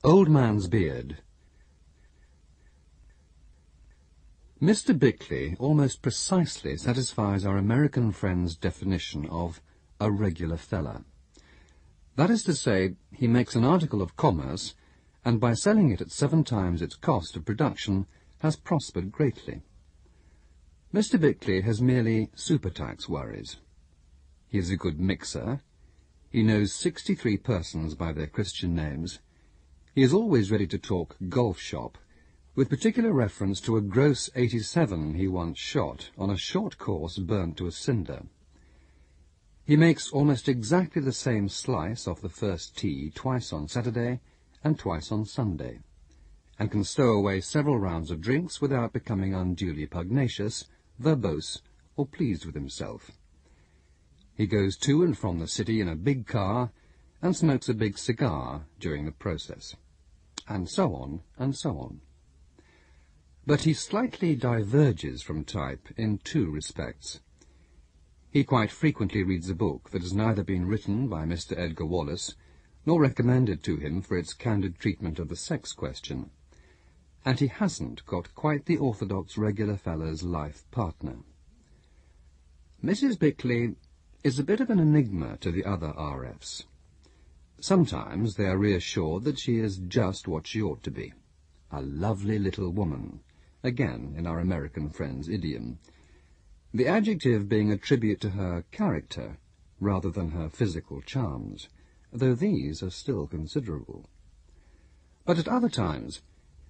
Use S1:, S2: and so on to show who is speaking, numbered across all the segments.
S1: Old Man's Beard. Mr. Bickley almost precisely satisfies our American friend's definition of a regular fella. That is to say, he makes an article of commerce, and by selling it at 7 times its cost of production, has prospered greatly. Mr. Bickley has merely super-tax worries. He is a good mixer. He knows 63 persons by their Christian names. He is always ready to talk golf shop, with particular reference to a gross 87 he once shot on a short course burnt to a cinder. He makes almost exactly the same slice off the first tee twice on Saturday and twice on Sunday, and can stow away several rounds of drinks without becoming unduly pugnacious, verbose, or pleased with himself. He goes to and from the city in a big car, and smokes a big cigar during the process, and so on and so on. But he slightly diverges from type in 2 respects. He quite frequently reads a book that has neither been written by Mr. Edgar Wallace, nor recommended to him for its candid treatment of the sex question, and he hasn't got quite the orthodox regular fellow's life partner. Mrs. Bickley is a bit of an enigma to the other RFs. Sometimes they are reassured that she is just what she ought to be, a lovely little woman, again in our American friend's idiom, the adjective being a tribute to her character rather than her physical charms, though these are still considerable. But at other times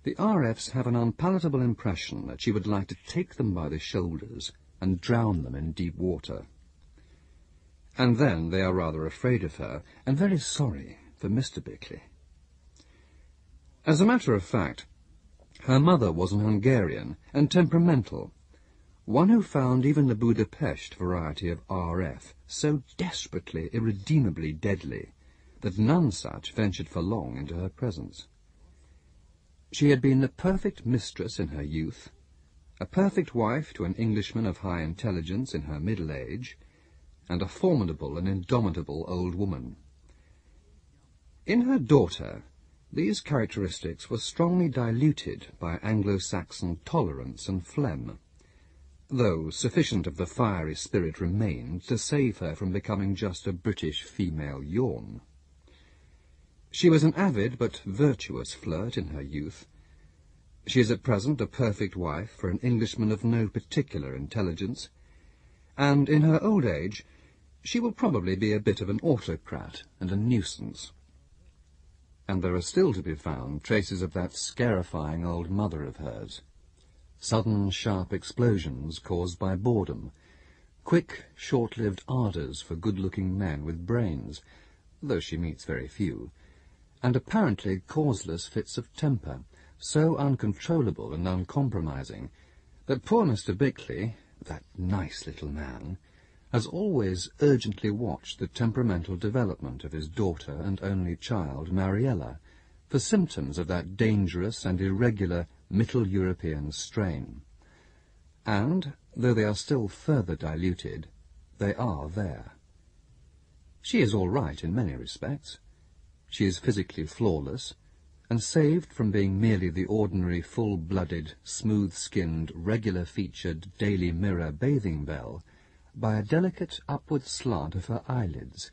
S1: the RFs have an unpalatable impression that she would like to take them by the shoulders and drown them in deep water. And then they are rather afraid of her, and very sorry for Mr. Bickley. As a matter of fact, her mother was an Hungarian and temperamental, one who found even the Budapest variety of RF so desperately, irredeemably deadly that none such ventured for long into her presence. She had been the perfect mistress in her youth, a perfect wife to an Englishman of high intelligence in her middle age, and a formidable and indomitable old woman. In her daughter, these characteristics were strongly diluted by Anglo-Saxon tolerance and phlegm, though sufficient of the fiery spirit remained to save her from becoming just a British female yawn. She was an avid but virtuous flirt in her youth. She is at present a perfect wife for an Englishman of no particular intelligence, and in her old age she will probably be a bit of an autocrat and a nuisance. And there are still to be found traces of that scarifying old mother of hers. Sudden, sharp explosions caused by boredom, quick, short-lived ardours for good-looking men with brains, though she meets very few, and apparently causeless fits of temper, so uncontrollable and uncompromising that poor Mr. Bickley, that nice little man, has always urgently watched the temperamental development of his daughter and only child, Mariella, for symptoms of that dangerous and irregular Middle European strain. And, though they are still further diluted, they are there. She is all right in many respects. She is physically flawless, and saved from being merely the ordinary full-blooded, smooth-skinned, regular-featured Daily Mirror bathing belle by a delicate upward slant of her eyelids,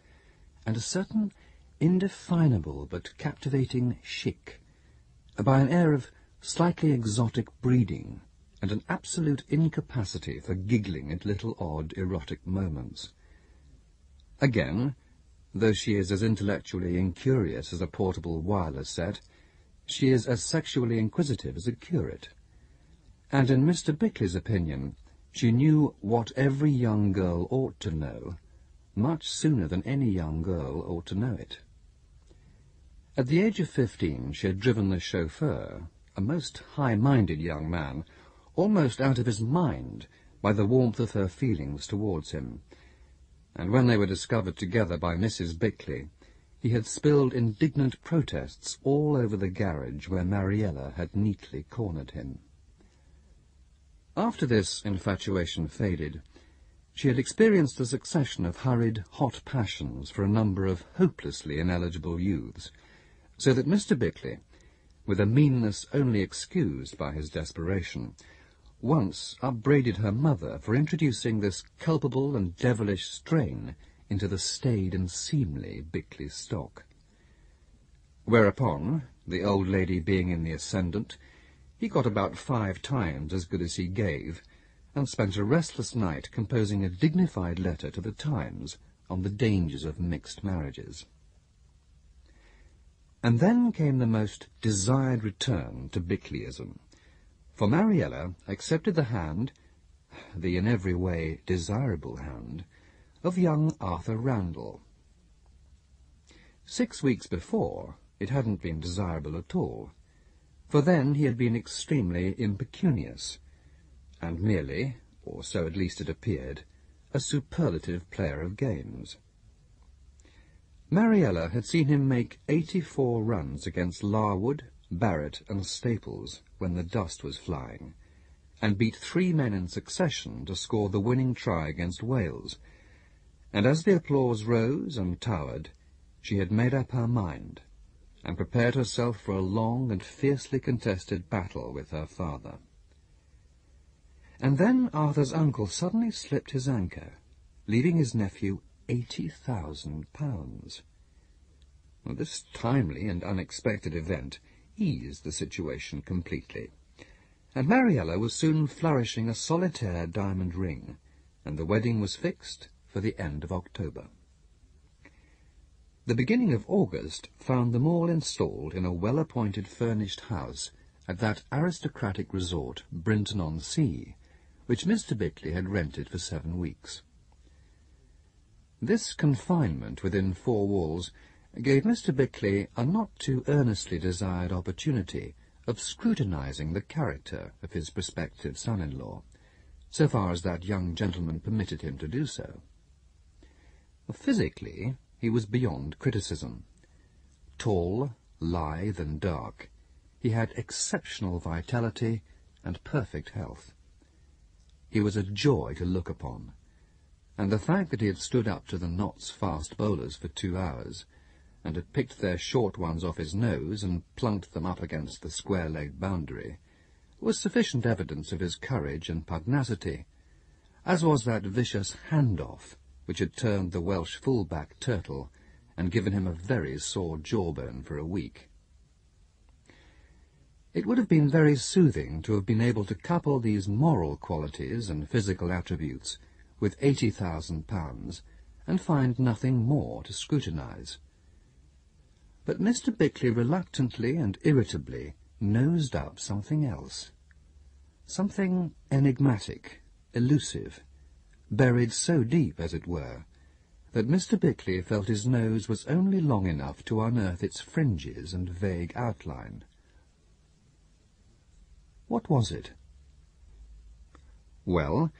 S1: and a certain indefinable but captivating chic, by an air of slightly exotic breeding, and an absolute incapacity for giggling at little odd erotic moments. Again, though she is as intellectually incurious as a portable wireless set, she is as sexually inquisitive as a curate, and in Mr. Bickley's opinion she knew what every young girl ought to know, much sooner than any young girl ought to know it. At the age of 15 she had driven the chauffeur, a most high-minded young man, almost out of his mind by the warmth of her feelings towards him, and when they were discovered together by Mrs. Bickley, he had spilled indignant protests all over the garage where Mariella had neatly cornered him. After this infatuation faded, she had experienced a succession of hurried, hot passions for a number of hopelessly ineligible youths, so that Mr. Bickley, with a meanness only excused by his desperation, once upbraided her mother for introducing this culpable and devilish strain into the staid and seemly Bickley stock. Whereupon, the old lady being in the ascendant, he got about 5 times as good as he gave, and spent a restless night composing a dignified letter to the Times on the dangers of mixed marriages. And then came the most desired return to Bickleyism, for Mariella accepted the hand, the in every way desirable hand, of young Arthur Randall. 6 weeks before, it hadn't been desirable at all, for then he had been extremely impecunious, and merely, or so at least it appeared, a superlative player of games. Mariella had seen him make 84 runs against Larwood, Barrett, and Staples when the dust was flying, and beat 3 men in succession to score the winning try against Wales, and as the applause rose and towered, she had made up her mind, and prepared herself for a long and fiercely contested battle with her father. And then Arthur's uncle suddenly slipped his anchor, leaving his nephew £80,000. Well, this timely and unexpected event eased the situation completely, and Mariella was soon flourishing a solitaire diamond ring, and the wedding was fixed for the end of October. The beginning of August found them all installed in a well-appointed furnished house at that aristocratic resort, Brinton-on-Sea, which Mr. Bickley had rented for 7 weeks. This confinement within 4 walls gave Mr. Bickley a not too earnestly desired opportunity of scrutinizing the character of his prospective son-in-law, so far as that young gentleman permitted him to do so. Physically, he was beyond criticism. Tall, lithe, and dark, he had exceptional vitality and perfect health. He was a joy to look upon, and the fact that he had stood up to the Notts fast bowlers for 2 hours, and had picked their short ones off his nose and plunked them up against the square-legged boundary, was sufficient evidence of his courage and pugnacity, as was that vicious hand-off which had turned the Welsh full-back Turtle and given him a very sore jawbone for a week. It would have been very soothing to have been able to couple these moral qualities and physical attributes with £80,000 and find nothing more to scrutinize. But Mr. Bickley reluctantly and irritably nosed up something else, something enigmatic, elusive, buried so deep, as it were, that Mr. Bickley felt his nose was only long enough to unearth its fringes and vague outline. What was it? Well,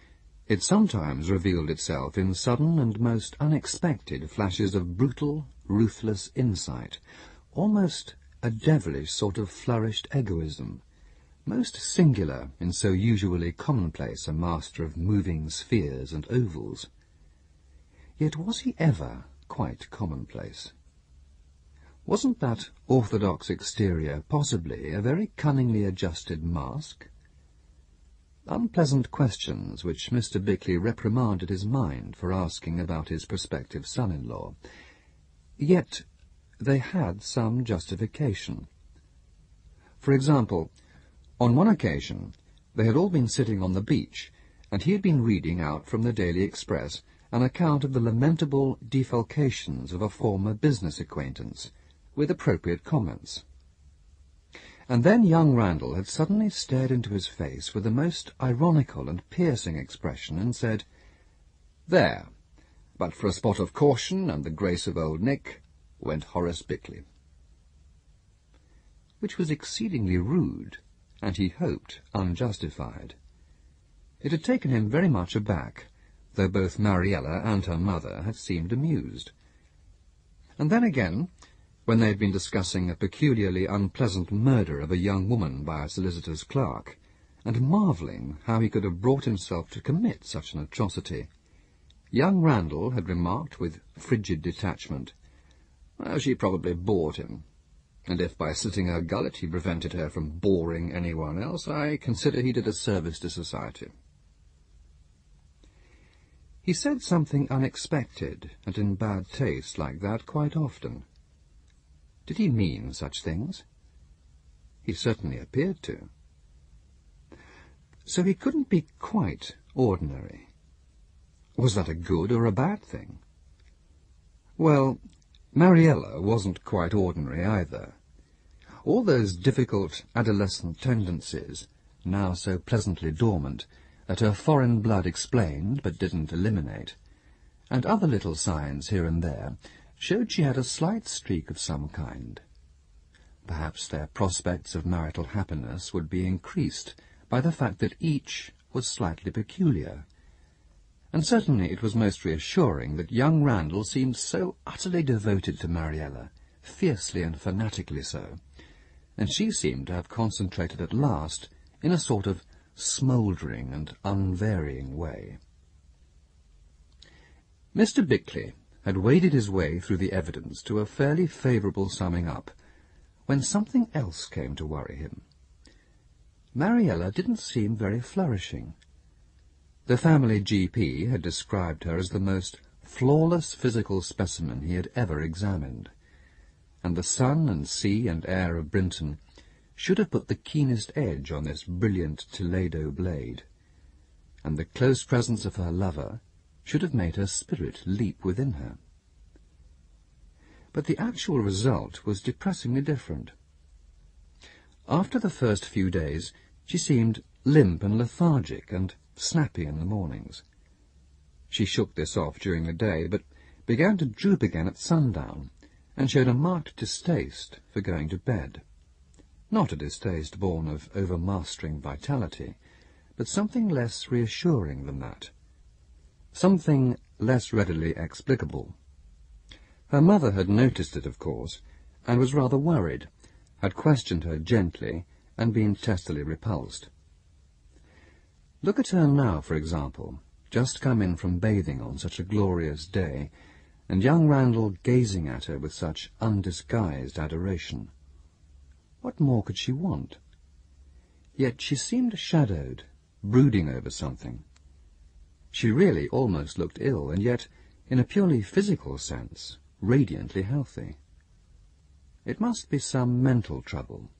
S1: it sometimes revealed itself in sudden and most unexpected flashes of brutal, ruthless insight, almost a devilish sort of flourished egoism, most singular in so usually commonplace a master of moving spheres and ovals. Yet was he ever quite commonplace? Wasn't that orthodox exterior possibly a very cunningly adjusted mask? Unpleasant questions which Mr. Bickley reprimanded his mind for asking about his prospective son-in-law. Yet they had some justification. For example, on one occasion they had all been sitting on the beach, and he had been reading out from the Daily Express an account of the lamentable defalcations of a former business acquaintance, with appropriate comments. And then young Randall had suddenly stared into his face with a most ironical and piercing expression and said, "There, but for a spot of caution and the grace of old Nick, went Horace Bickley." Which was exceedingly rude, and he hoped unjustified. It had taken him very much aback, though both Mariella and her mother had seemed amused. And then again, when they had been discussing a peculiarly unpleasant murder of a young woman by a solicitor's clerk, and marvelling how he could have brought himself to commit such an atrocity, young Randall had remarked with frigid detachment, "Well, she probably bored him." and if by slitting her gullet he prevented her from boring anyone else, I consider he did a service to society. He said something unexpected and in bad taste like that quite often. Did he mean such things? He certainly appeared to. So he couldn't be quite ordinary. Was that a good or a bad thing? Well, Mariella wasn't quite ordinary either. All those difficult adolescent tendencies, now so pleasantly dormant, that her foreign blood explained but didn't eliminate, and other little signs here and there, showed she had a slight streak of some kind. Perhaps their prospects of marital happiness would be increased by the fact that each was slightly peculiar, and certainly it was most reassuring that young Randall seemed so utterly devoted to Mariella, fiercely and fanatically so, and she seemed to have concentrated at last in a sort of smouldering and unvarying way. Mr. Bickley had waded his way through the evidence to a fairly favourable summing up, when something else came to worry him. Mariella didn't seem very flourishing. The family GP had described her as the most flawless physical specimen he had ever examined, and the son and sea and air of Brinton should have put the keenest edge on this brilliant Toledo blade, and the close presence of her lover should have made her spirit leap within her. But the actual result was depressingly different. After the first few days, she seemed limp and lethargic and snappy in the mornings. She shook this off during the day, but began to droop again at sundown, and showed a marked distaste for going to bed. Not a distaste born of overmastering vitality, but something less reassuring than that. Something less readily explicable. Her mother had noticed it, of course, and was rather worried, had questioned her gently, and been testily repulsed. Look at her now, for example, just come in from bathing on such a glorious day, and young Randall gazing at her with such undisguised adoration. What more could she want? Yet she seemed shadowed, brooding over something. She really almost looked ill, and yet, in a purely physical sense, radiantly healthy. It must be some mental trouble.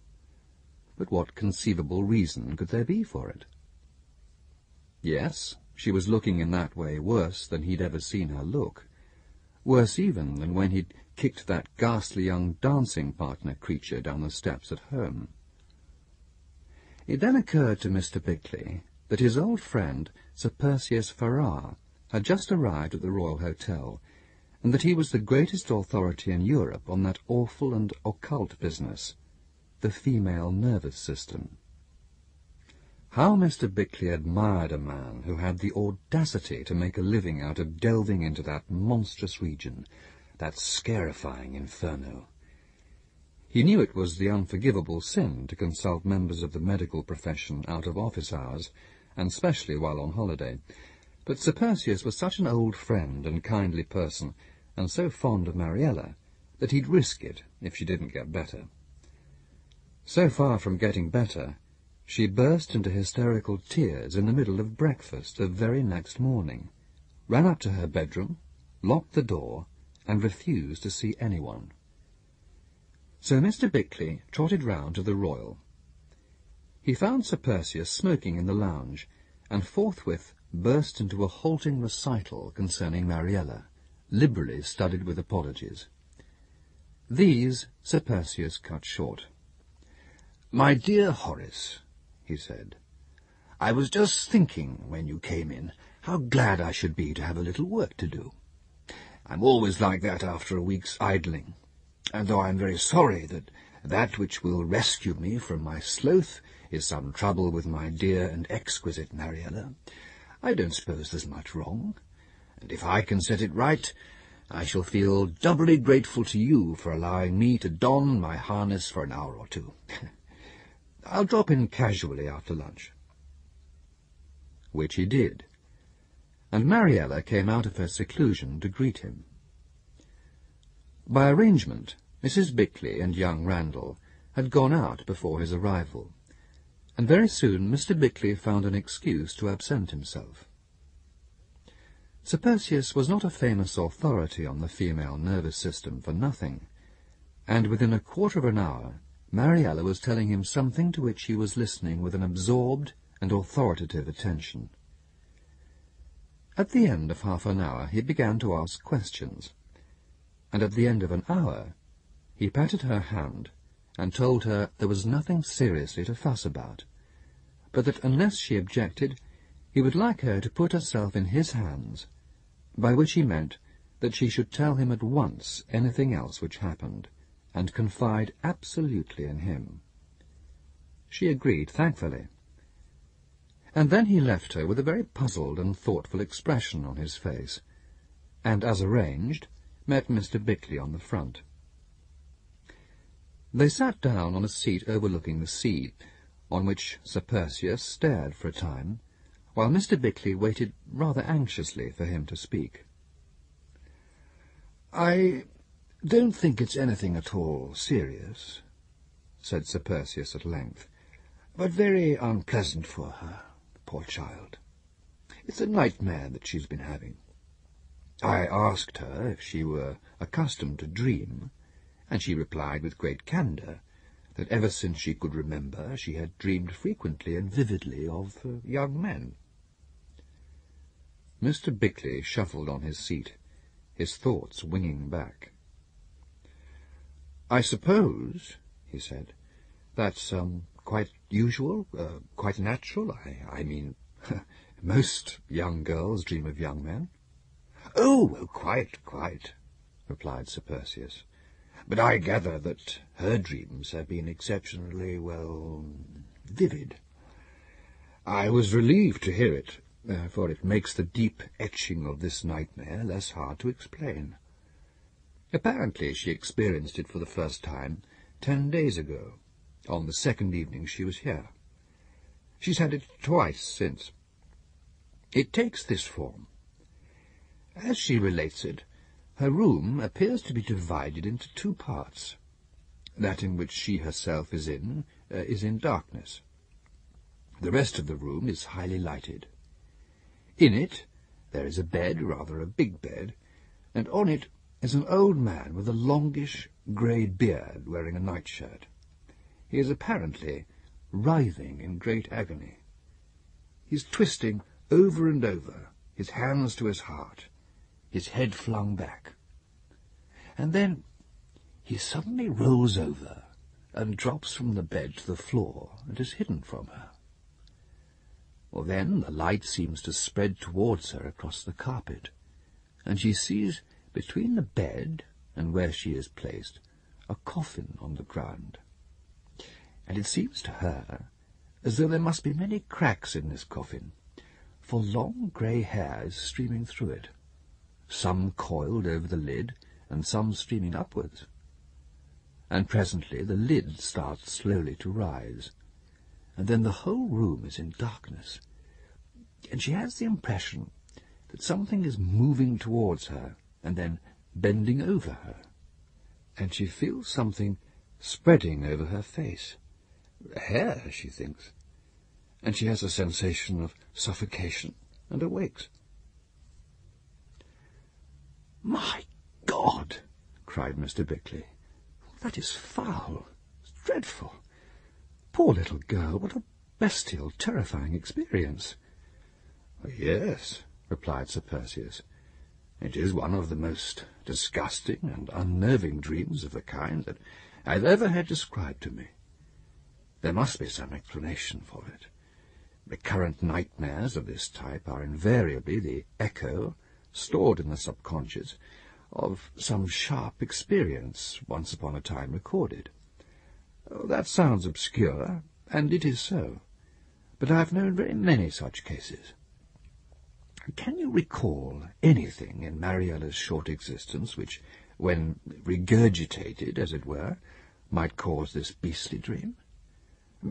S1: But what conceivable reason could there be for it? Yes, she was looking in that way worse than he'd ever seen her look, worse even than when he'd kicked that ghastly young dancing-partner creature down the steps at home. It then occurred to Mr. Bickley that his old friend, Sir Perseus Farrar, had just arrived at the Royal Hotel, and that he was the greatest authority in Europe on that awful and occult business, the female nervous system. How Mr. Bickley admired a man who had the audacity to make a living out of delving into that monstrous region, that scarifying inferno. He knew it was the unforgivable sin to consult members of the medical profession out of office hours, and especially while on holiday, but Sir Perseus was such an old friend and kindly person, and so fond of Mariella, that he'd risk it if she didn't get better. So far from getting better, she burst into hysterical tears in the middle of breakfast the very next morning, ran up to her bedroom, locked the door, and refused to see anyone. So Mr. Bickley trotted round to the Royal. He found Sir Perseus smoking in the lounge, and forthwith burst into a halting recital concerning Mariella, liberally studded with apologies. These Sir Perseus cut short. "My dear Horace," he said, "I was just thinking when you came in how glad I should be to have a little work to do. I'm always like that after a week's idling, and though I'm very sorry that which will rescue me from my sloth is some trouble with my dear and exquisite Mariella, I don't suppose there's much wrong, and if I can set it right, I shall feel doubly grateful to you for allowing me to don my harness for an hour or two. I'll drop in casually after lunch." Which he did, and Mariella came out of her seclusion to greet him. By arrangement, Mrs. Bickley and young Randall had gone out before his arrival, and very soon Mr. Bickley found an excuse to absent himself. Sir Perseus was not a famous authority on the female nervous system for nothing, and within a quarter of an hour Mariella was telling him something to which he was listening with an absorbed and authoritative attention. At the end of half an hour he began to ask questions, and at the end of an hour he patted her hand and told her there was nothing seriously to fuss about, but that unless she objected, he would like her to put herself in his hands, by which he meant that she should tell him at once anything else which happened, and confide absolutely in him. She agreed thankfully, and then he left her with a very puzzled and thoughtful expression on his face, and, as arranged, met Mr. Bickley on the front. They sat down on a seat overlooking the sea, on which Sir Perseus stared for a time, while Mr. Bickley waited rather anxiously for him to speak. "I don't think it's anything at all serious," said Sir Perseus at length, "but very unpleasant for her, poor child. It's a nightmare that she's been having. I asked her if she were accustomed to dream, and she replied with great candour that ever since she could remember she had dreamed frequently and vividly of young men." Mr. Bickley shuffled on his seat, his thoughts winging back. "I suppose," he said, "that's quite usual, quite natural. I mean, most young girls dream of young men." Oh, quite, replied Sir Perseus. "But I gather that her dreams have been exceptionally, vivid. I was relieved to hear it, for it makes the deep etching of this nightmare less hard to explain. Apparently she experienced it for the first time 10 days ago, on the second evening she was here. She's had it twice since. It takes this form. As she relates it, her room appears to be divided into 2 parts. That in which she herself is in darkness. The rest of the room is highly lighted. In it there is a bed, rather a big bed, and on it is an old man with a longish grey beard wearing a nightshirt. He is apparently writhing in great agony. He is twisting over and over, his hands to his heart, his head flung back. And then he suddenly rolls over and drops from the bed to the floor and is hidden from her. Well, then the light seems to spread towards her across the carpet, and she sees between the bed and where she is placed a coffin on the ground. And it seems to her as though there must be many cracks in this coffin, for long grey hair is streaming through it, some coiled over the lid and some streaming upwards. And presently the lid starts slowly to rise, and then the whole room is in darkness, and she has the impression that something is moving towards her and then bending over her, and she feels something spreading over her face. Hair, she thinks, and she has a sensation of suffocation and awakes. "My God!" cried Mr. Bickley. "That is foul, dreadful. Poor little girl, what a bestial, terrifying experience." "Yes," replied Sir Perseus. "It is one of the most disgusting and unnerving dreams of the kind that I've ever had described to me. There must be some explanation for it. Recurrent nightmares of this type are invariably the echo, stored in the subconscious, of some sharp experience once upon a time recorded. That sounds obscure, and it is so, but I have known very many such cases. Can you recall anything in Mariella's short existence which, when regurgitated, as it were, might cause this beastly dream?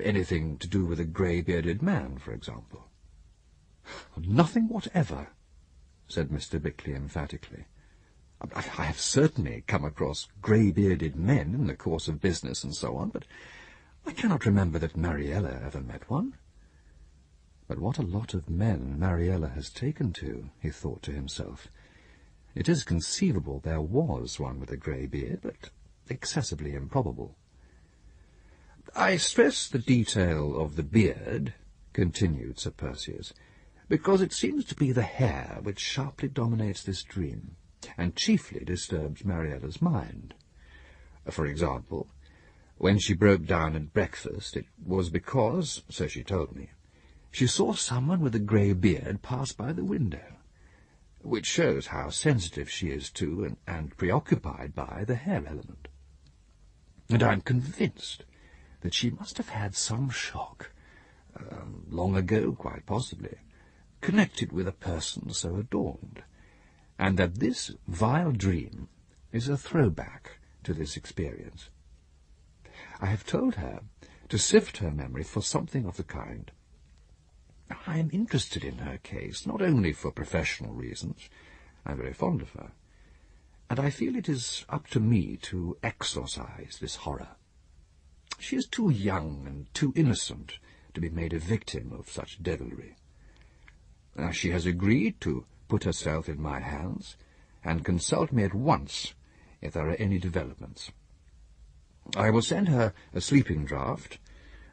S1: Anything to do with a grey-bearded man, for example?" "Nothing whatever," said Mr. Bickley emphatically. I have certainly come across grey-bearded men in the course of business and so on, but I cannot remember that Mariella ever met one. But what a lot of men Mariella has taken to, he thought to himself. It is conceivable there was one with a grey beard, but excessively improbable. I stress the detail of the beard, continued Sir Perseus, because it seems to be the hair which sharply dominates this dream, and chiefly disturbs Mariella's mind. For example, when she broke down at breakfast, it was because, so she told me, she saw someone with a grey beard pass by the window, which shows how sensitive she is to and preoccupied by the hair element. And I'm convinced that she must have had some shock, long ago quite possibly, connected with a person so adorned, and that this vile dream is a throwback to this experience. I have told her to sift her memory for something of the kind. I am interested in her case, not only for professional reasons. I am very fond of her, and I feel it is up to me to exorcise this horror. She is too young and too innocent to be made a victim of such devilry. She has agreed to put herself in my hands and consult me at once if there are any developments. I will send her a sleeping draught,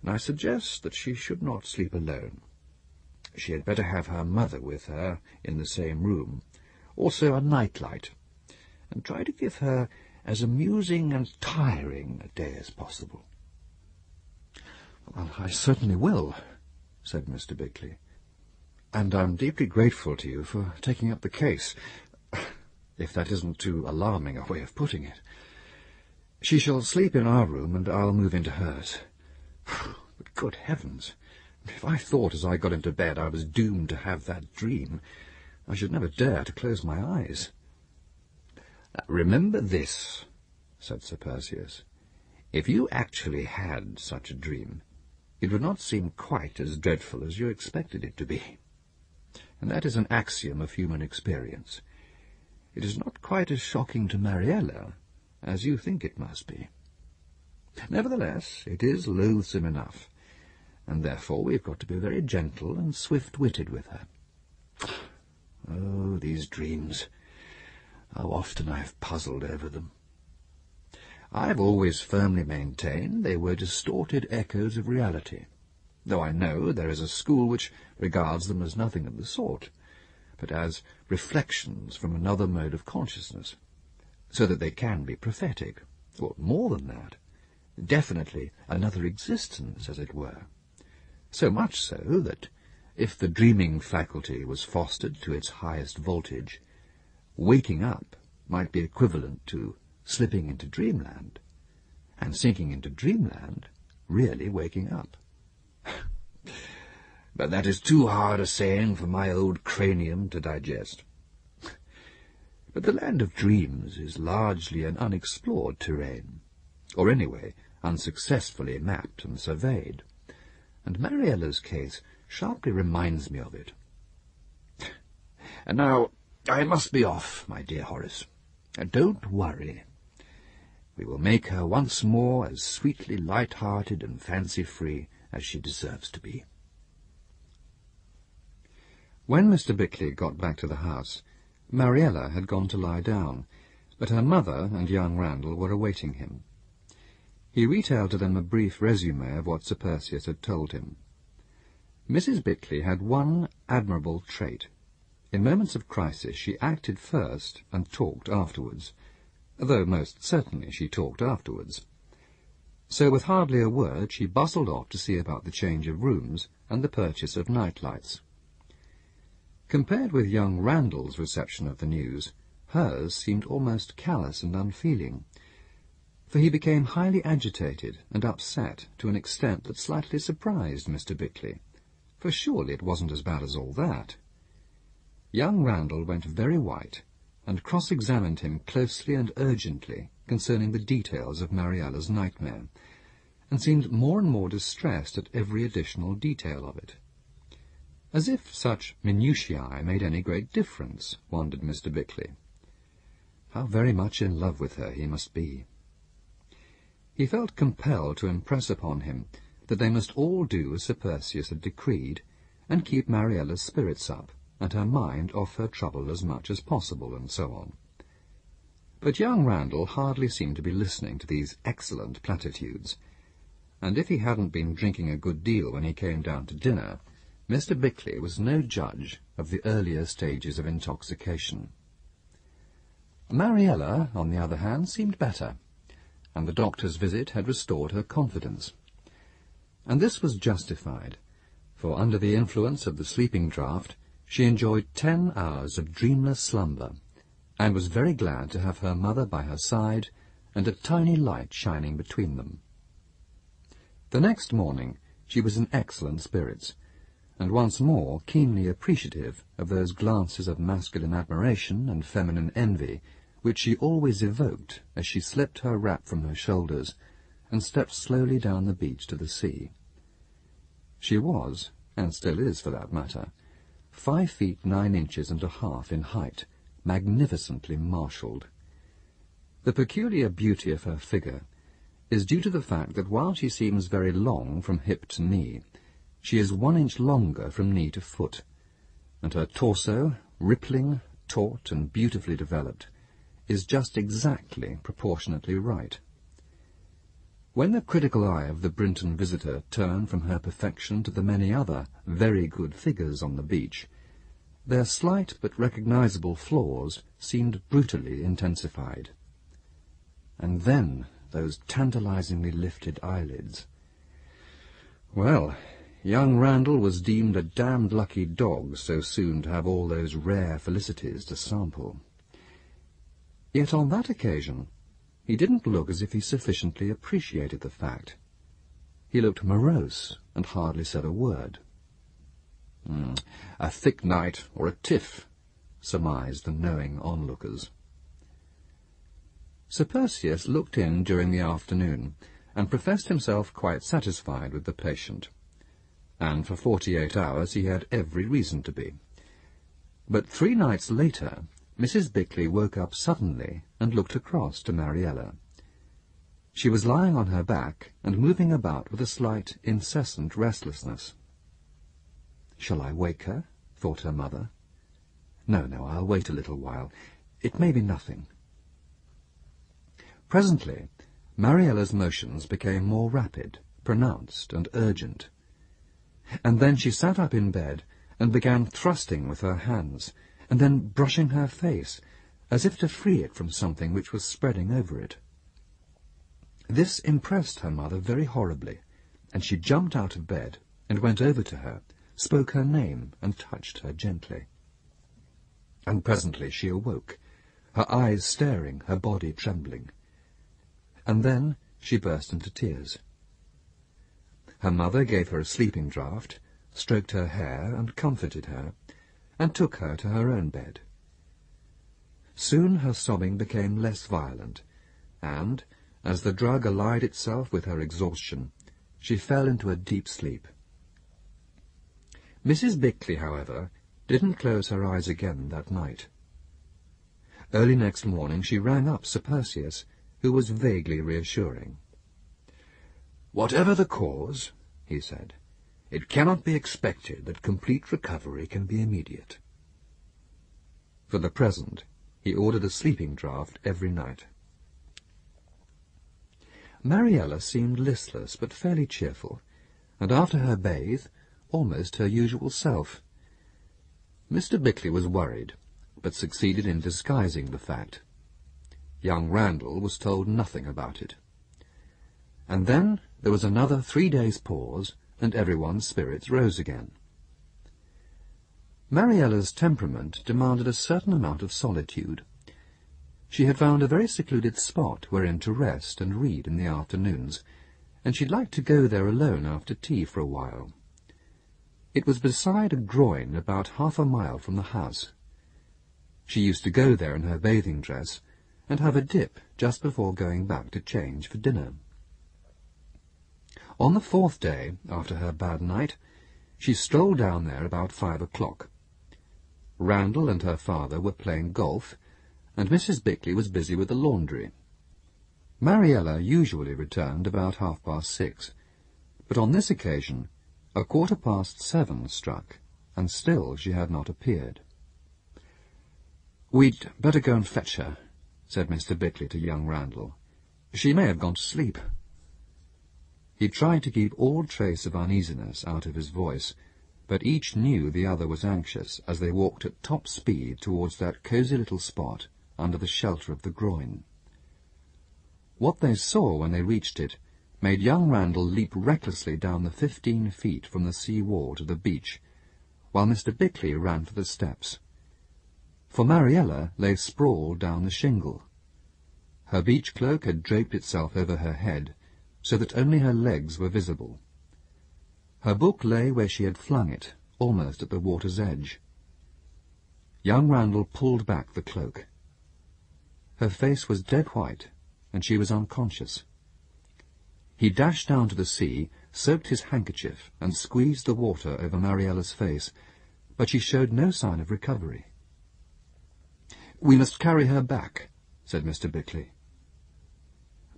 S1: and I suggest that she should not sleep alone. She had better have her mother with her in the same room, also a nightlight, and try to give her as amusing and tiring a day as possible. "Well, I certainly will," said Mr. Bickley, "and I'm deeply grateful to you for taking up the case, if that isn't too alarming a way of putting it. She shall sleep in our room, and I'll move into hers. But good heavens! If I thought as I got into bed I was doomed to have that dream, I should never dare to close my eyes." "Remember this," said Sir Perseus. "If you actually had such a dream, it would not seem quite as dreadful as you expected it to be. And that is an axiom of human experience. It is not quite as shocking to Mariella as you think it must be. Nevertheless, it is loathsome enough, and therefore we've got to be very gentle and swift-witted with her. Oh, these dreams! How often I have puzzled over them. I have always firmly maintained they were distorted echoes of reality, though I know there is a school which regards them as nothing of the sort, but as reflections from another mode of consciousness, so that they can be prophetic, or more than that, definitely another existence, as it were. So much so that, if the dreaming faculty was fostered to its highest voltage, waking up might be equivalent to slipping into dreamland, and sinking into dreamland really waking up. But that is too hard a saying for my old cranium to digest. But the land of dreams is largely an unexplored terrain, or anyway unsuccessfully mapped and surveyed, and Mariella's case sharply reminds me of it. And now I must be off, my dear Horace. Don't worry. We will make her once more as sweetly light-hearted and fancy-free as she deserves to be. When Mr. Bickley got back to the house, Mariella had gone to lie down, but her mother and young Randall were awaiting him. He retailed to them a brief résumé of what Sir Perseus had told him. Mrs. Bickley had one admirable trait. In moments of crisis she acted first and talked afterwards, though most certainly she talked afterwards. So with hardly a word she bustled off to see about the change of rooms and the purchase of night-lights. Compared with young Randall's reception of the news, hers seemed almost callous and unfeeling, for he became highly agitated and upset to an extent that slightly surprised Mr. Bickley, for surely it wasn't as bad as all that. Young Randall went very white, and cross-examined him closely and urgently concerning the details of Mariella's nightmare, and seemed more and more distressed at every additional detail of it. As if such minutiae made any great difference, wondered Mr. Bickley. How very much in love with her he must be. He felt compelled to impress upon him that they must all do as Sir Perseus had decreed, and keep Mariella's spirits up, and her mind off her trouble as much as possible, and so on. But young Randall hardly seemed to be listening to these excellent platitudes, and if he hadn't been drinking a good deal when he came down to dinner, Mr. Bickley was no judge of the earlier stages of intoxication. Mariella, on the other hand, seemed better, and the doctor's visit had restored her confidence. And this was justified, for under the influence of the sleeping draught she enjoyed 10 hours of dreamless slumber, and was very glad to have her mother by her side and a tiny light shining between them. The next morning she was in excellent spirits, and once more keenly appreciative of those glances of masculine admiration and feminine envy which she always evoked as she slipped her wrap from her shoulders and stepped slowly down the beach to the sea. She was, and still is for that matter, 5 feet 9 inches and a half in height, magnificently marshalled. The peculiar beauty of her figure is due to the fact that while she seems very long from hip to knee, she is 1 inch longer from knee to foot, and her torso, rippling, taut, and beautifully developed, is just exactly proportionately right. When the critical eye of the Brinton visitor turned from her perfection to the many other very good figures on the beach, their slight but recognizable flaws seemed brutally intensified. And then those tantalizingly lifted eyelids. Well, young Randall was deemed a damned lucky dog so soon to have all those rare felicities to sample. Yet on that occasion he didn't look as if he sufficiently appreciated the fact. He looked morose and hardly said a word. A thick night or a tiff, surmised the knowing onlookers. Sir Perseus looked in during the afternoon, and professed himself quite satisfied with the patient, and for 48 hours he had every reason to be. But 3 nights later Mrs. Bickley woke up suddenly and looked across to Mariella. She was lying on her back and moving about with a slight, incessant restlessness. "Shall I wake her?" thought her mother. "No, I'll wait a little while. It may be nothing." Presently Mariella's motions became more rapid, pronounced, and urgent. And then she sat up in bed and began thrusting with her hands, and then brushing her face, as if to free it from something which was spreading over it. This impressed her mother very horribly, and she jumped out of bed and went over to her, spoke her name, and touched her gently. And presently she awoke, her eyes staring, her body trembling. And then she burst into tears. Her mother gave her a sleeping draught, stroked her hair, and comforted her, and took her to her own bed. Soon her sobbing became less violent, and, as the drug allied itself with her exhaustion, she fell into a deep sleep. Mrs. Bickley, however, didn't close her eyes again that night. Early next morning she rang up Sir Perseus, who was vaguely reassuring. "Whatever the cause," he said, "it cannot be expected that complete recovery can be immediate." For the present, he ordered a sleeping draught every night. Mariella seemed listless but fairly cheerful, and after her bathe, almost her usual self. Mr. Bickley was worried, but succeeded in disguising the fact. Young Randall was told nothing about it. And then there was another 3 days' pause, and everyone's spirits rose again. Mariella's temperament demanded a certain amount of solitude. She had found a very secluded spot wherein to rest and read in the afternoons, and she'd like to go there alone after tea for a while. It was beside a groyne about 1/2 mile from the house. She used to go there in her bathing dress, and have a dip just before going back to change for dinner. On the 4th day, after her bad night, she strolled down there about 5 o'clock. Randall and her father were playing golf, and Mrs. Bickley was busy with the laundry. Mariella usually returned about 6:30, but on this occasion 7:15 struck, and still she had not appeared. "We'd better go and fetch her," said Mr. Bickley to young Randall. "She may have gone to sleep." He tried to keep all trace of uneasiness out of his voice, but each knew the other was anxious as they walked at top speed towards that cosy little spot under the shelter of the groin. What they saw when they reached it made young Randall leap recklessly down the 15 feet from the sea wall to the beach, while Mr. Bickley ran for the steps. For Mariella lay sprawled down the shingle. Her beach cloak had draped itself over her head, so that only her legs were visible. Her book lay where she had flung it, almost at the water's edge. Young Randall pulled back the cloak. Her face was dead white, and she was unconscious. He dashed down to the sea, soaked his handkerchief, and squeezed the water over Mariella's face, but she showed no sign of recovery. "We must carry her back," said Mr. Bickley.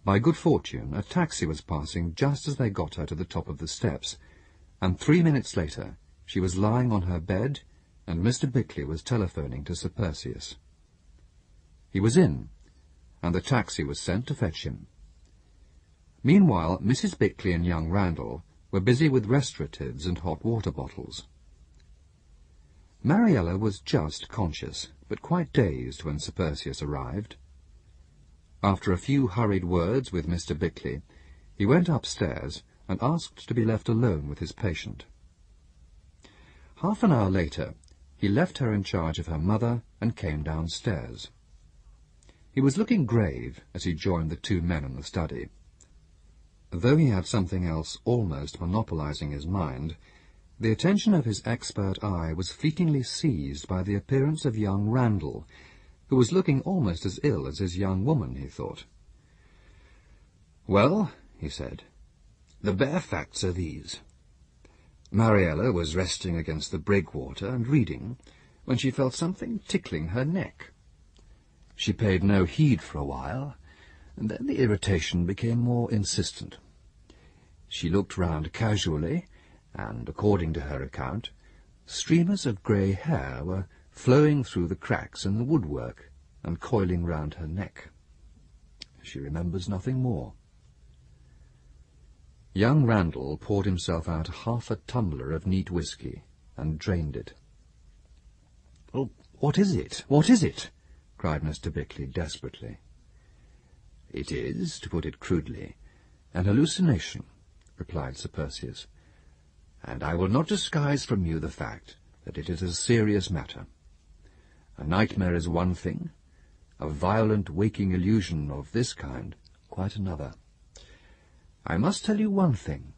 S1: By good fortune, a taxi was passing just as they got her to the top of the steps, and 3 minutes later she was lying on her bed, and Mr. Bickley was telephoning to Sir Perseus. He was in, and the taxi was sent to fetch him. Meanwhile, Mrs. Bickley and young Randall were busy with restoratives and hot water bottles. Mariella was just conscious, but quite dazed when Sir Perseus arrived. After a few hurried words with Mr. Bickley, he went upstairs and asked to be left alone with his patient. Half an hour later, he left her in charge of her mother and came downstairs. He was looking grave as he joined the two men in the study. Though he had something else almost monopolizing his mind, the attention of his expert eye was fleetingly seized by the appearance of young Randall, who was looking almost as ill as his young woman, he thought. "Well," he said, "the bare facts are these. Mariella was resting against the breakwater and reading when she felt something tickling her neck. She paid no heed for a while, and then the irritation became more insistent. She looked round casually, and, according to her account, streamers of grey hair were flowing through the cracks in the woodwork and coiling round her neck. She remembers nothing more." Young Randall poured himself out half a tumbler of neat whisky and drained it. "Oh, what is it? What is it?" cried Mr. Bickley desperately. "It is, to put it crudely, an hallucination," replied Sir Perseus, "and I will not disguise from you the fact that it is a serious matter. A nightmare is one thing, a violent waking illusion of this kind quite another. I must tell you one thing.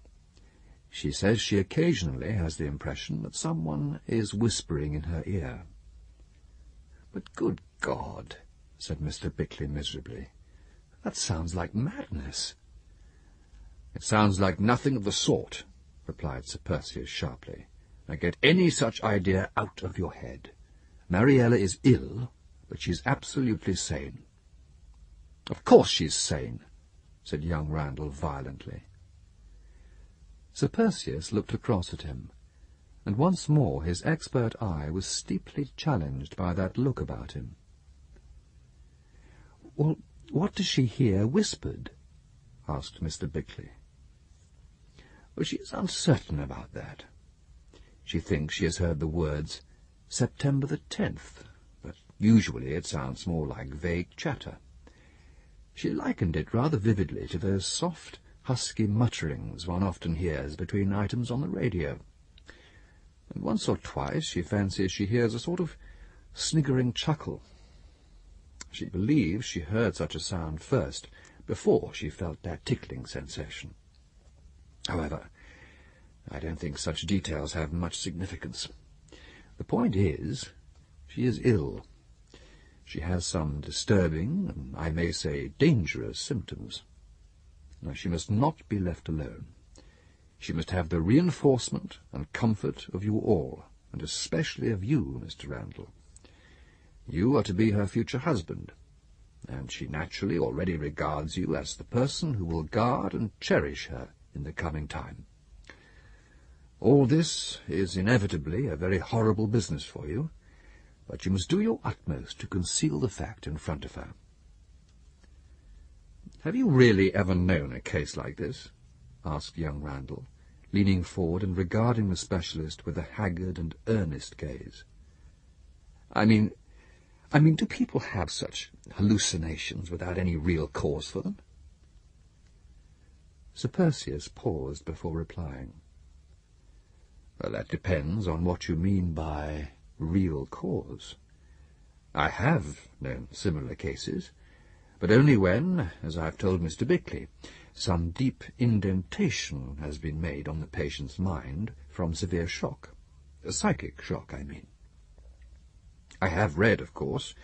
S1: She says she occasionally has the impression that someone is whispering in her ear." "But good God," said Mr. Bickley miserably, "that sounds like madness." "It sounds like nothing of the sort," replied Sir Perseus sharply. "Now get any such idea out of your head. Mariella is ill, but she's absolutely sane." "Of course she's sane," said young Randall violently. Sir Perseus looked across at him, and once more his expert eye was steeply challenged by that look about him. "Well, what does she hear whispered?" asked Mr. Bickley. "Well, she is uncertain about that. She thinks she has heard the words September the 10th, but usually it sounds more like vague chatter. She likened it rather vividly to those soft, husky mutterings one often hears between items on the radio. And once or twice she fancies she hears a sort of sniggering chuckle. She believes she heard such a sound first, before she felt that tickling sensation. However, I don't think such details have much significance. The point is, she is ill. She has some disturbing, and I may say dangerous, symptoms. Now, she must not be left alone. She must have the reinforcement and comfort of you all, and especially of you, Mr. Randall.
S2: You are to be her future husband, and she naturally already regards you as the person who will guard and cherish her in the coming time. All this is inevitably a very horrible business for you, but you must do your utmost to conceal the fact in front of her. Have you really ever known a case like this? Asked young Randall, leaning forward and regarding the specialist with a haggard and earnest gaze. I mean, do people have such hallucinations without any real cause for them? Sir Perseus paused before replying. Well, that depends on what you mean by real cause. I have known similar cases, but only when, as I've told Mr. Bickley, some deep indentation has been made on the patient's mind from severe shock. A psychic shock, I mean. I have read, of course,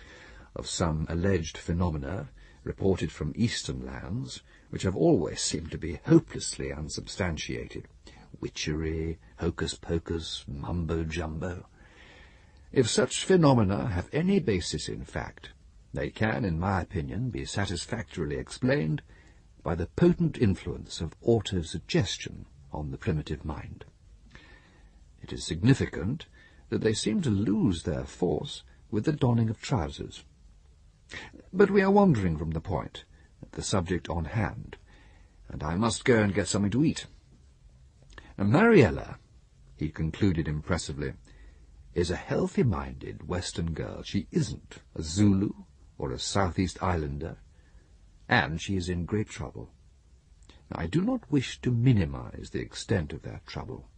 S2: of some alleged phenomena reported from eastern lands, which have always seemed to be hopelessly unsubstantiated. Witchery, hocus-pocus, mumbo-jumbo. If such phenomena have any basis in fact, they can, in my opinion, be satisfactorily explained by the potent influence of autosuggestion on the primitive mind. It is significant that they seem to lose their force with the donning of trousers. But we are wandering from the point, the subject on hand, and I must go and get something to eat. And Mariella, he concluded impressively, is a healthy-minded Western girl. She isn't a Zulu or a Southeast Islander, and she is in great trouble. Now, I do not wish to minimize the extent of that trouble,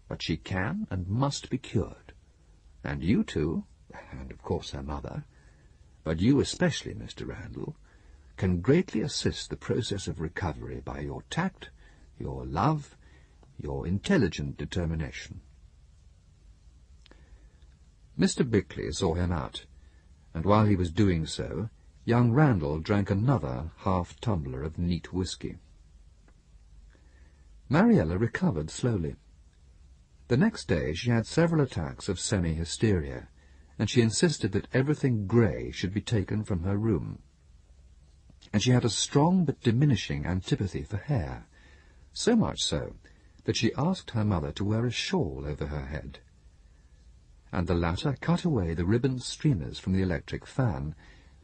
S2: but she can and must be cured, and you too, and of course her mother, but you especially, Mr. Randall, can greatly assist the process of recovery by your tact, your love, your intelligent determination. Mr. Bickley saw him out, and while he was doing so, young Randall drank another half-tumbler of neat whisky. Mariella recovered slowly. The next day she had several attacks of semi-hysteria, and she insisted that everything grey should be taken from her room. And she had a strong but diminishing antipathy for hair, so much so that she asked her mother to wear a shawl over her head. And the latter cut away the ribbon streamers from the electric fan,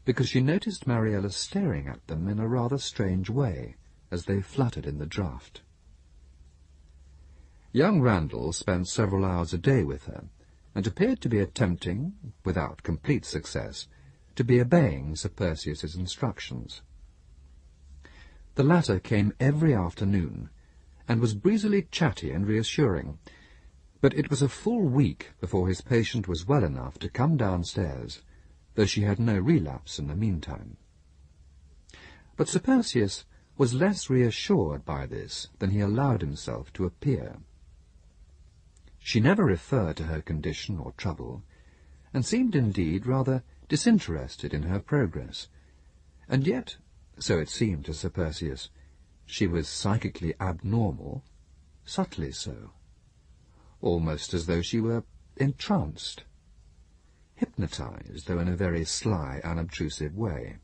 S2: because she noticed Mariella staring at them in a rather strange way as they fluttered in the draught. Young Randall spent several hours a day with her, and appeared to be attempting, without complete success, to be obeying Sir Perseus's instructions. The latter came every afternoon, and was breezily chatty and reassuring, but it was a full week before his patient was well enough to come downstairs, though she had no relapse in the meantime. But Sir Perseus was less reassured by this than he allowed himself to appear. She never referred to her condition or trouble, and seemed indeed rather disinterested in her progress, and yet, so it seemed to Sir Perseus, she was psychically abnormal, subtly so, almost as though she were entranced, hypnotized, though in a very sly, unobtrusive way.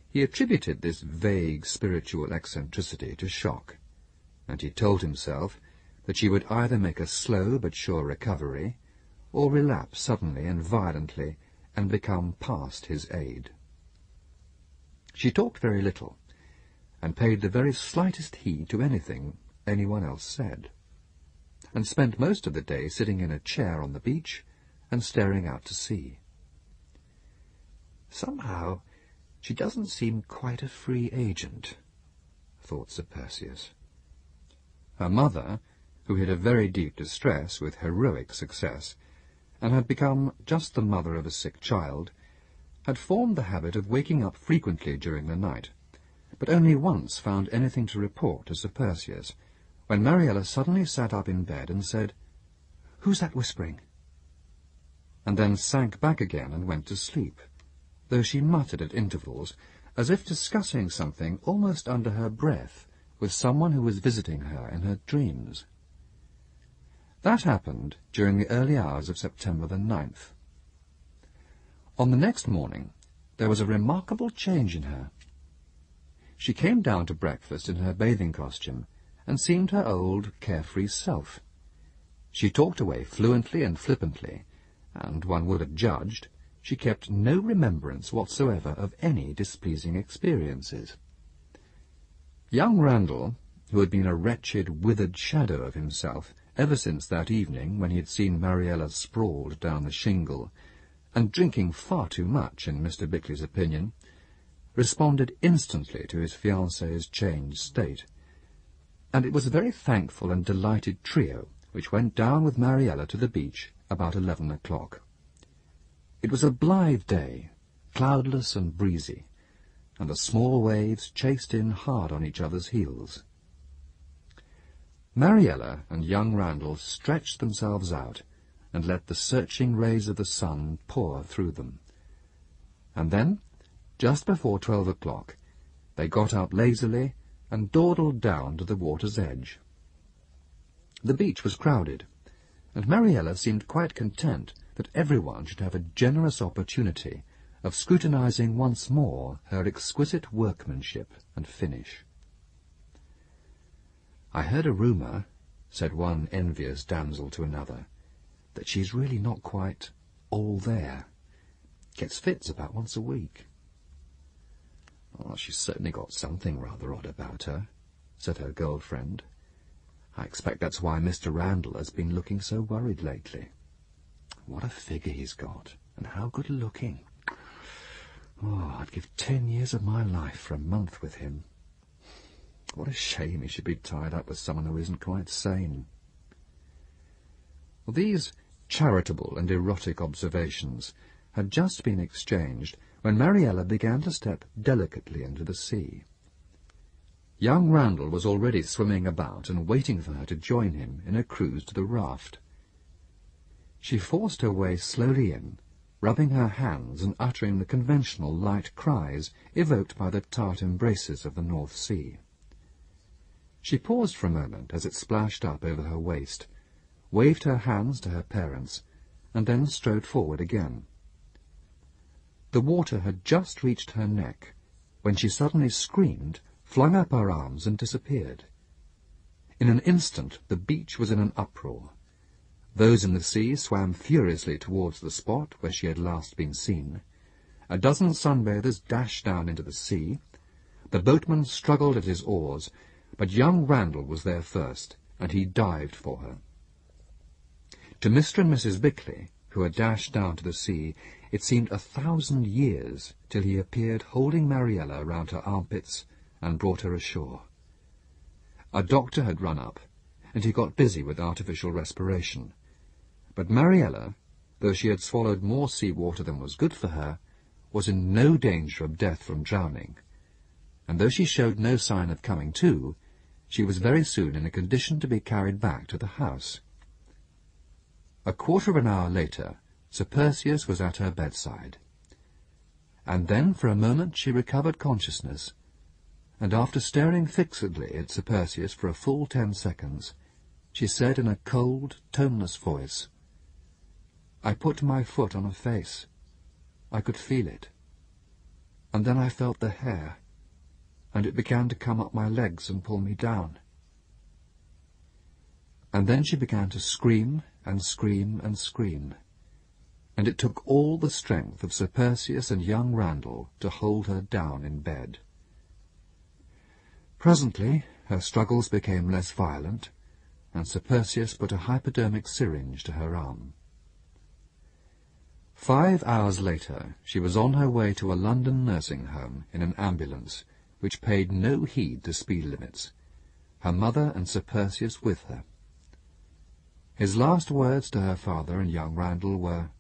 S2: He attributed this vague spiritual eccentricity to shock, and he told himself that she would either make a slow but sure recovery, or relapse suddenly and violently and become past his aid. She talked very little, and paid the very slightest heed to anything anyone else said, and spent most of the day sitting in a chair on the beach and staring out to sea. Somehow she doesn't seem quite a free agent, thought Sir Perseus. Her mother, who had a very deep distress with heroic success, and had become just the mother of a sick child, had formed the habit of waking up frequently during the night, but only once found anything to report to Sir Perseus, when Mariella suddenly sat up in bed and said, "Who's that whispering?" and then sank back again and went to sleep, though she muttered at intervals, as if discussing something almost under her breath with someone who was visiting her in her dreams. That happened during the early hours of September the 9th.
S1: On the next morning, there was a remarkable change in her. She came down to breakfast in her bathing costume, and seemed her old, carefree self. She talked away fluently and flippantly, and, one would have judged, she kept no remembrance whatsoever of any displeasing experiences. Young Randall, who had been a wretched, withered shadow of himself ever since that evening when he had seen Mariella sprawled down the shingle, and drinking far too much, in Mr. Bickley's opinion, responded instantly to his fiancée's changed state, and it was a very thankful and delighted trio which went down with Mariella to the beach about 11 o'clock. It was a blithe day, cloudless and breezy, and the small waves chased in hard on each other's heels. Mariella and young Randall stretched themselves out and let the searching rays of the sun pour through them. And then, just before 12 o'clock, they got up lazily and dawdled down to the water's edge. The beach was crowded, and Mariella seemed quite content that everyone should have a generous opportunity of scrutinizing once more her exquisite workmanship and finish. "I heard a rumour," said one envious damsel to another, "that she's really not quite all there. Gets fits about once a week." "Oh, she's certainly got something rather odd about her," said her girl-friend. "I expect that's why Mr. Randall has been looking so worried lately. What a figure he's got, and how good-looking. Oh, I'd give 10 years of my life for a month with him. What a shame he should be tied up with someone who isn't quite sane." Well, these charitable and erotic observations had just been exchanged when Mariella began to step delicately into the sea. Young Randall was already swimming about and waiting for her to join him in a cruise to the raft. She forced her way slowly in, rubbing her hands and uttering the conventional light cries evoked by the tart embraces of the North Sea. She paused for a moment as it splashed up over her waist, waved her hands to her parents, and then strode forward again. The water had just reached her neck, when she suddenly screamed, flung up her arms, and disappeared. In an instant the beach was in an uproar. Those in the sea swam furiously towards the spot where she had last been seen. A dozen sunbathers dashed down into the sea. The boatman struggled at his oars, but young Randall was there first, and he dived for her. To Mr. and Mrs. Bickley, who had dashed down to the sea, it seemed 1,000 years till he appeared holding Mariella round her armpits and brought her ashore. A doctor had run up, and he got busy with artificial respiration. But Mariella, though she had swallowed more sea-water than was good for her, was in no danger of death from drowning, and though she showed no sign of coming to, she was very soon in a condition to be carried back to the house. A quarter of an hour later, Sir Perseus was at her bedside. And then for a moment she recovered consciousness, and after staring fixedly at Sir Perseus for a full 10 seconds, she said in a cold, toneless voice, "I put my foot on a face. I could feel it. And then I felt the hair, and it began to come up my legs and pull me down." And then she began to scream and scream and scream, and it took all the strength of Sir Perseus and young Randall to hold her down in bed. Presently her struggles became less violent, and Sir Perseus put a hypodermic syringe to her arm. 5 hours later she was on her way to a London nursing home in an ambulance, which paid no heed to speed limits, her mother and Sir Perseus with her. His last words to her father and young Randall were,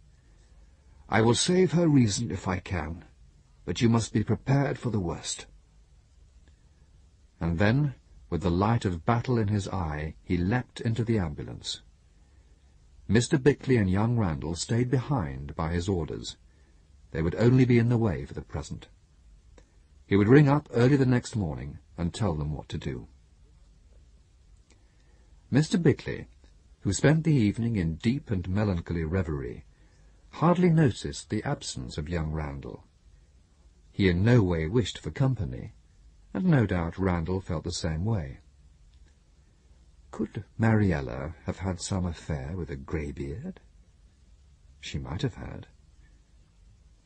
S1: "I will save her reason if I can, but you must be prepared for the worst." And then, with the light of battle in his eye, he leapt into the ambulance. Mr. Bickley and young Randall stayed behind by his orders. They would only be in the way for the present. He would ring up early the next morning and tell them what to do. Mr. Bickley, who spent the evening in deep and melancholy reverie, hardly noticed the absence of young Randall. He in no way wished for company, and no doubt Randall felt the same way. Could Mariella have had some affair with a greybeard? She might have had.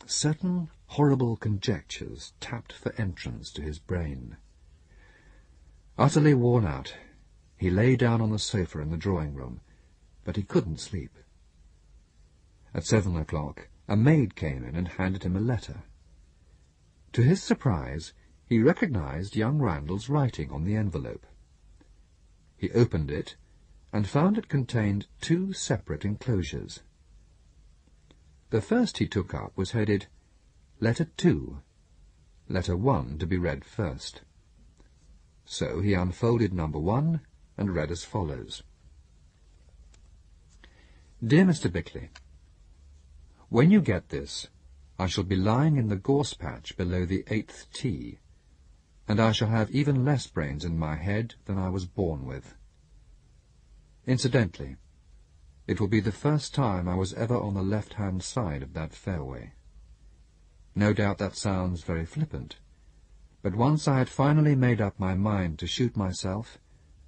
S1: Certain horrible conjectures tapped for entrance to his brain. Utterly worn out, he lay down on the sofa in the drawing-room, but he couldn't sleep. At 7 o'clock, a maid came in and handed him a letter. To his surprise, he recognized young Randall's writing on the envelope. He opened it, and found it contained 2 separate enclosures. The first he took up was headed, Letter 2, Letter 1 to be read first. So he unfolded number 1 and read as follows. Dear Mr. Bickley, when you get this, I shall be lying in the gorse patch below the 8th tee, and I shall have even less brains in my head than I was born with. Incidentally, it will be the first time I was ever on the left-hand side of that fairway. No doubt that sounds very flippant, but once I had finally made up my mind to shoot myself,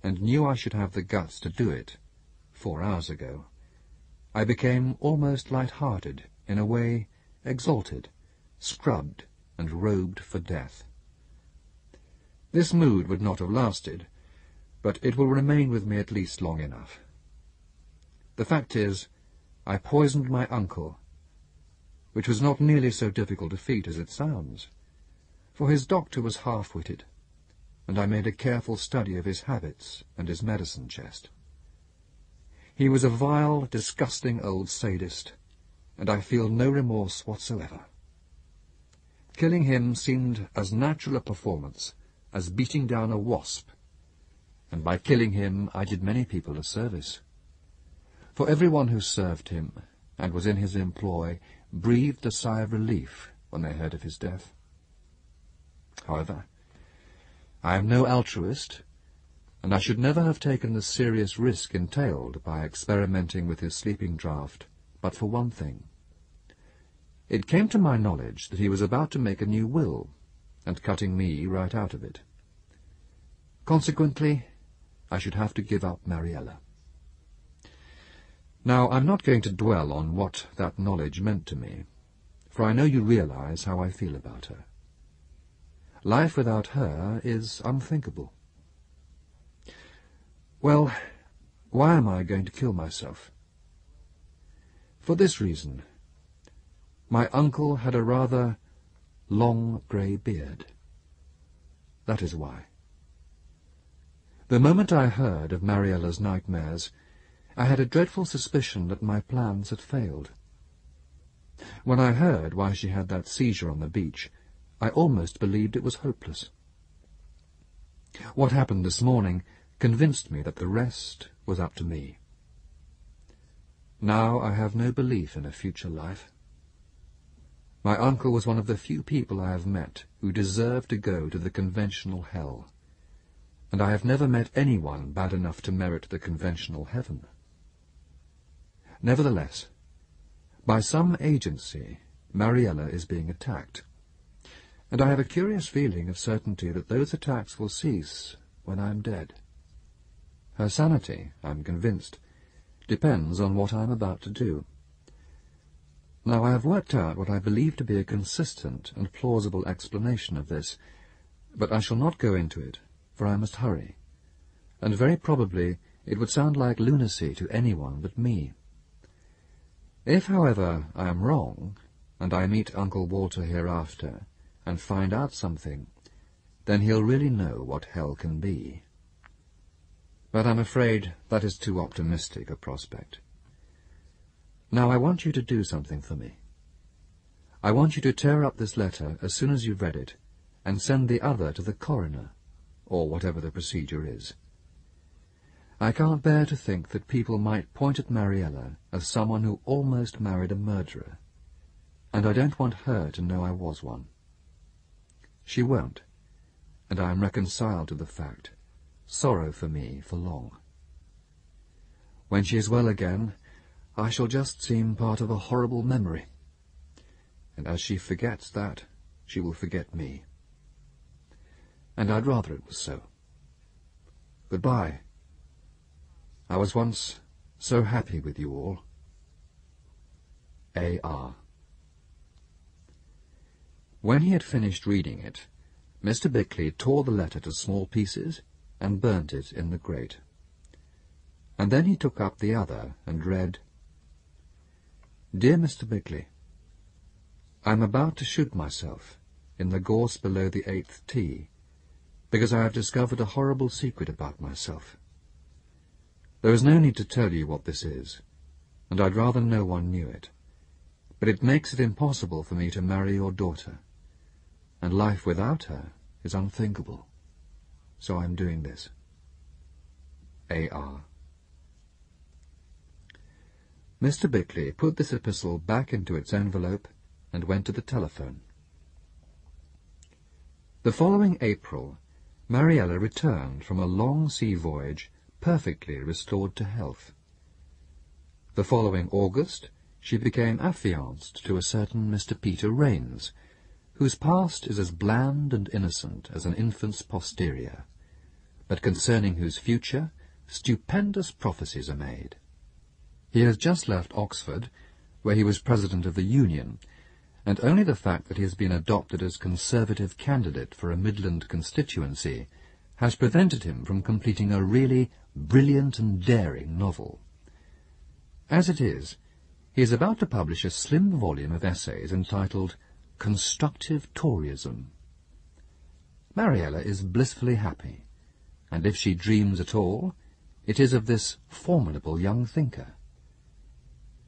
S1: and knew I should have the guts to do it, 4 hours ago, I became almost light-hearted, in a way exalted, scrubbed and robed for death. This mood would not have lasted, but it will remain with me at least long enough. The fact is, I poisoned my uncle, which was not nearly so difficult a feat as it sounds, for his doctor was half-witted, and I made a careful study of his habits and his medicine chest. He was a vile, disgusting old sadist, and I feel no remorse whatsoever. Killing him seemed as natural a performance as beating down a wasp, and by killing him I did many people a service. For everyone who served him and was in his employ breathed a sigh of relief when they heard of his death. However, I am no altruist, and I should never have taken the serious risk entailed by experimenting with his sleeping draught, but for one thing. It came to my knowledge that he was about to make a new will, and cutting me right out of it. Consequently, I should have to give up Mariella. Now, I'm not going to dwell on what that knowledge meant to me, for I know you realize how I feel about her. Life without her is unthinkable. Well, why am I going to kill myself? For this reason. My uncle had a rather long grey beard. That is why. The moment I heard of Mariella's nightmares, I had a dreadful suspicion that my plans had failed. When I heard why she had that seizure on the beach, I almost believed it was hopeless. What happened this morning convinced me that the rest was up to me. Now I have no belief in a future life. My uncle was one of the few people I have met who deserve to go to the conventional hell, and I have never met anyone bad enough to merit the conventional heaven. Nevertheless, by some agency, Mariella is being attacked, and I have a curious feeling of certainty that those attacks will cease when I am dead. Her sanity, I am convinced, depends on what I am about to do. Now, I have worked out what I believe to be a consistent and plausible explanation of this, but I shall not go into it, for I must hurry, and very probably it would sound like lunacy to anyone but me. If, however, I am wrong, and I meet Uncle Walter hereafter, and find out something, then he'll really know what hell can be. But I'm afraid that is too optimistic a prospect. Now I want you to do something for me. I want you to tear up this letter as soon as you've read it, and send the other to the coroner, or whatever the procedure is. I can't bear to think that people might point at Mariella as someone who almost married a murderer, and I don't want her to know I was one. She won't, and I am reconciled to the fact. Sorrow for me for long. When she is well again,
S2: I shall just seem part of a horrible memory. And as she forgets that, she will forget me. And I'd rather it was so. Goodbye. I was once so happy with you all. A.R. When he had finished reading it, Mr. Bickley tore the letter to small pieces and burnt it in the grate. And then he took up the other and read, Dear Mr. Bickley, I am about to shoot myself in the gorse below the 8th tee, because I have discovered a horrible secret about myself. There is no need to tell you what this is, and I'd rather no one knew it, but it makes it impossible for me to marry your daughter, and life without her is unthinkable. So I am doing this. A.R. Mr. Bickley put this epistle back into its envelope and went to the telephone. The following April, Mariella returned from a long sea voyage perfectly restored to health. The following August, she became affianced to a certain Mr. Peter Raines, whose past is as bland and innocent as an infant's posterior, but concerning whose future stupendous prophecies are made. He has just left Oxford, where he was President of the Union, and only the fact that he has been adopted as Conservative candidate for a Midland constituency has prevented him from completing a really brilliant and daring novel. As it is, he is about to publish a slim volume of essays entitled Constructive Toryism. Mariella is blissfully happy, and if she dreams at all, it is of this formidable young thinker.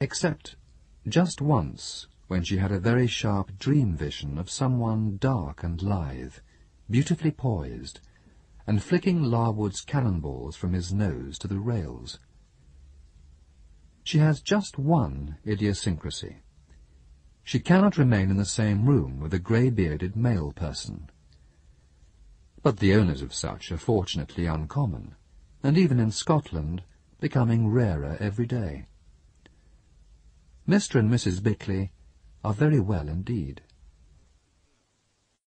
S2: Except just once, when she had a very sharp dream vision of someone dark and lithe, beautifully poised, and flicking Larwood's cannonballs from his nose to the rails. She has just one idiosyncrasy. She cannot remain in the same room with a grey-bearded male person. But the owners of such are fortunately uncommon, and even in Scotland becoming rarer every day. Mr. and Mrs. Bickley are very well indeed.